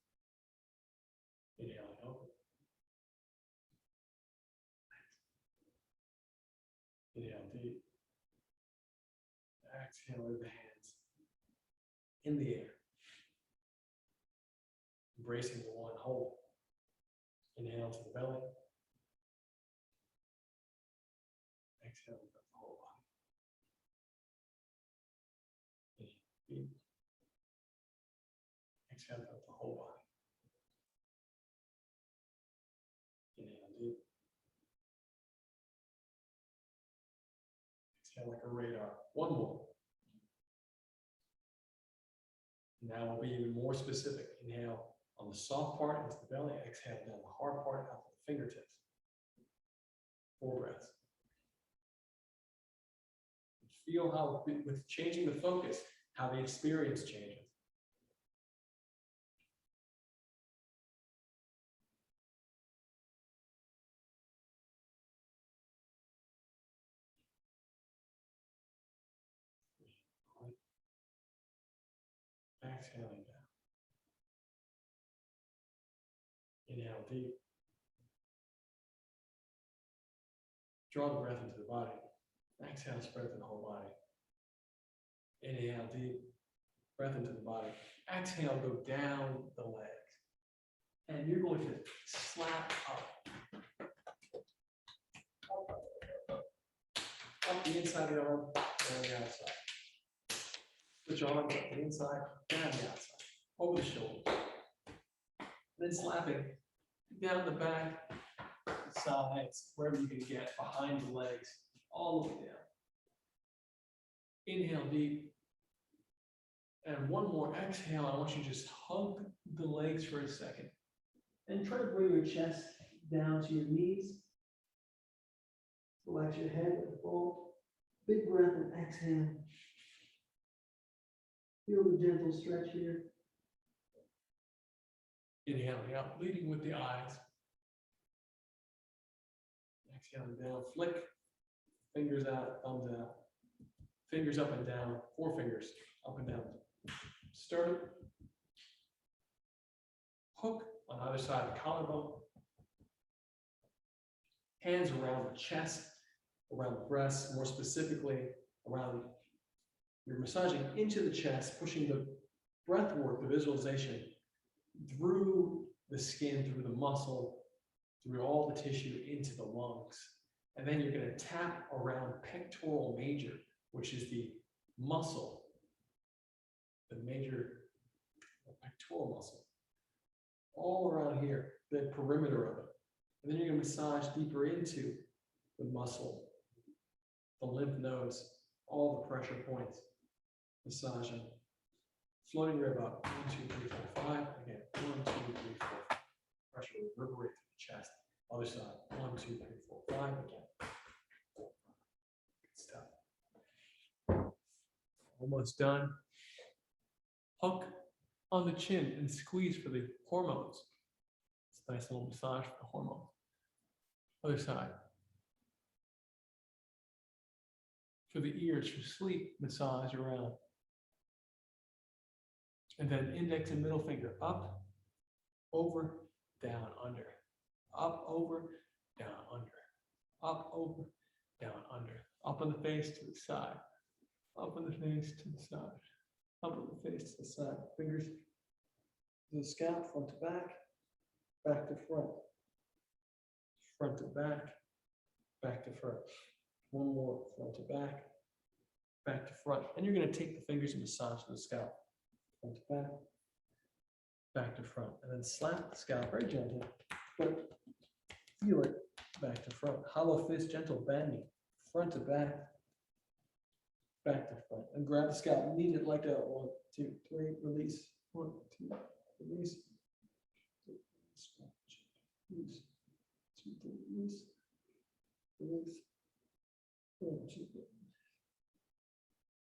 Inhale and open. Inhale deep. Exhale with the hands in the air. Embracing the one hold. Inhale to the belly. Exhale with the whole body. Inhale deep. Exhale with the whole body. Inhale deep. Exhale like a radar. 1 more. Now we'll be even more specific. Inhale on the soft part into the belly. Exhale down the hard part out to the fingertips. 4 breaths. Feel how, with changing the focus, how the experience changes. Exhaling down. Inhale deep. Draw the breath into the body. Exhale, spread through the whole body. Inhale deep. Breath into the body. Exhale, go down the legs. And and you're going to slap up. Up the inside of the arm and the outside. Switch arms up the inside and the outside. Over the shoulders. Then slapping down the back, the sides, wherever you can get, behind the legs, all the way down. Inhale deep. And one more exhale. I want you to just hug the legs for a second. And try to bring your chest down to your knees. Relax your head with the fold. Big breath and exhale. Feel the gentle stretch here. Inhaling out, leading with the eyes. Exhaling down, flick. Fingers out, thumbs out. Fingers up and down, 4 fingers up and down. Sternum. Hook on either side of the collarbone. Hands around the chest, around the breast, more specifically around, you're massaging into the chest, pushing the breath work, the visualization, through the skin, through the muscle, through all the tissue into the lungs. And then you're going to tap around pectoral major, which is the muscle, the major pectoral muscle, all around here, the perimeter of it. And then you're going to massage deeper into the muscle, the lymph nodes, all the pressure points. Massaging, floating rib up, 1, 2, 3, 4, 5. Again, 1, 2, 3, 4. Pressure reverberate to the chest. Other side, 1, 2, 3, 4, 5. Again. Good stuff. Almost done. Hook on the chin and squeeze for the hormones. It's a nice little massage for the hormones. Other side. For the ears, for sleep, massage around. And then index and middle finger up, over, down, under. Up, over, down, under. Up, over, down, under. Up on the face to the side. Up on the face to the side. Up on the face to the side. Fingers to the scalp, front to back, back to front. Front to back, back to front. One more, front to back, back to front. And you're going to take the fingers and massage the scalp. Front to back, back to front. And then slap the scalp very gently, but feel it back to front. Hollow fist, gentle bending. Front to back, back to front. And grab the scalp, knead it like a 1, 2, 3, release. 1, 2, release. Release. 2, 3, release. Release. 1, 2, 3.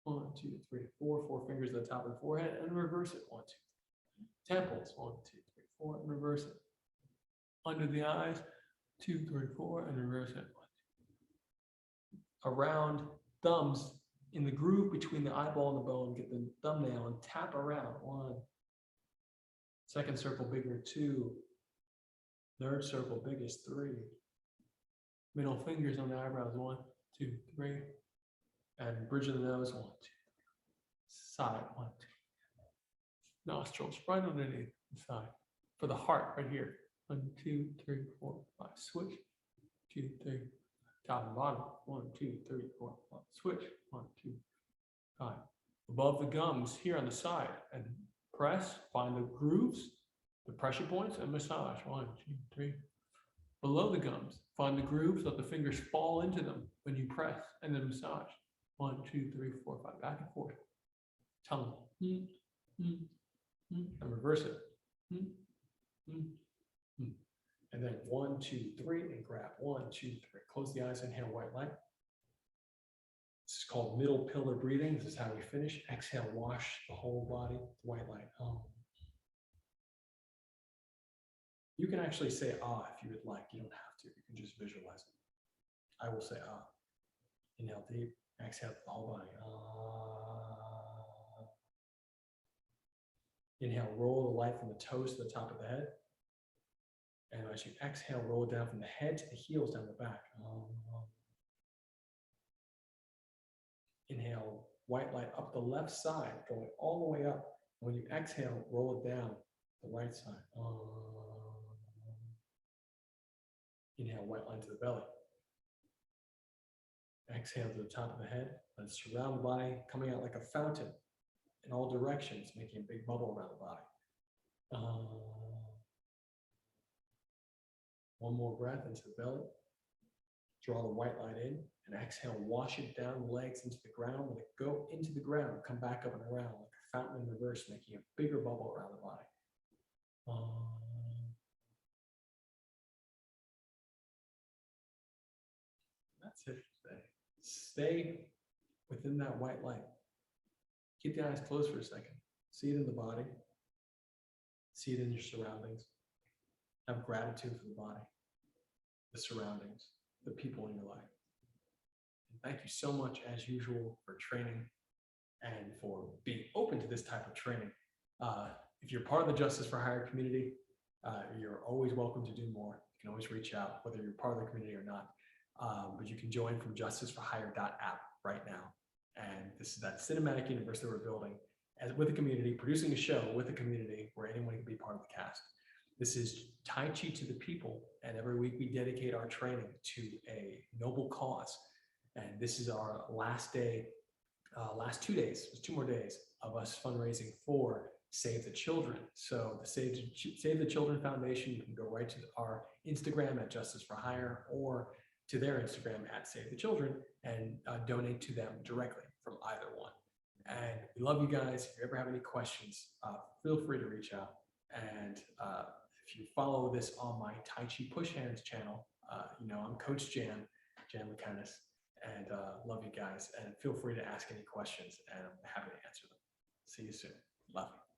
1, 2, 3, 4. 4 fingers at the top of the forehead and reverse it. 1, 2. Temples. 1, 2, 3, 4 and reverse it. Under the eyes. 2, 3, 4 and reverse it. 1, 2. Around thumbs in the groove between the eyeball and the bone. Get the thumbnail and tap around. 1. Second circle bigger. 2. Third circle biggest. 3. Middle fingers on the eyebrows. 1, 2, 3. And bridge of the nose. 1, 2. Side. 1, 2. Nostrils right underneath the side. For the heart, right here. 1, 2, 3, 4, 5. Switch. 2, 3. Top and bottom. 1, 2, 3, 4, 5. Switch. 1, 2, 5. Above the gums here on the side. And press. Find the grooves, the pressure points, and massage. 1, 2, 3. Below the gums, find the grooves, let the fingers fall into them when you press, and then massage. 1, 2, 3, 4, 5. Back and forth. Tongue. And reverse it. And then 1, 2, 3, and grab. 1, 2, 3. Close the eyes, inhale white light. This is called middle pillar breathing. This is how we finish. Exhale, wash the whole body with white light. You can actually say ah if you would like. You don't have to. You can just visualize it. I will say ah. Inhale deep. Exhale the whole body. Ah. Inhale, roll the light from the toes to the top of the head. And as you exhale, roll it down from the head to the heels down the back. Inhale, white light up the left side, going all the way up. When you exhale, roll it down the right side. Inhale, white line to the belly. Exhale to the top of the head. Let it surround the body, coming out like a fountain in all directions, making a big bubble around the body. One more breath into the belly. Draw the white line in, and exhale, wash it down the legs into the ground. Let it go into the ground, come back up and around like a fountain in reverse, making a bigger bubble around the body. That's it for today. Stay within that white light. Keep the eyes closed for a second. See it in the body. See it in your surroundings. Have gratitude for the body, the surroundings, the people in your life. And thank you so much, as usual, for training and for being open to this type of training. If you're part of the Justice for Hire community, you're always welcome to do more. You can always reach out, whether you're part of the community or not. But you can join from justiceforhire.app right now. And this is that cinematic universe that we're building as with the community, producing a show with the community where anyone can be part of the cast. This is Tai Chi to the people. And every week we dedicate our training to a noble cause. And this is our last day, last 2 days, there's 2 more days of us fundraising for Save the Children. So the Save the Children Foundation, you can go right to our Instagram at Justice for Hire or to their Instagram at Save the Children and donate to them directly from either one. And we love you guys. If you ever have any questions, feel free to reach out. And if you follow this on my Tai Chi Push Hands channel, you know, I'm Coach Jan McInnes, and love you guys. And feel free to ask any questions, and I'm happy to answer them. See you soon. Love you.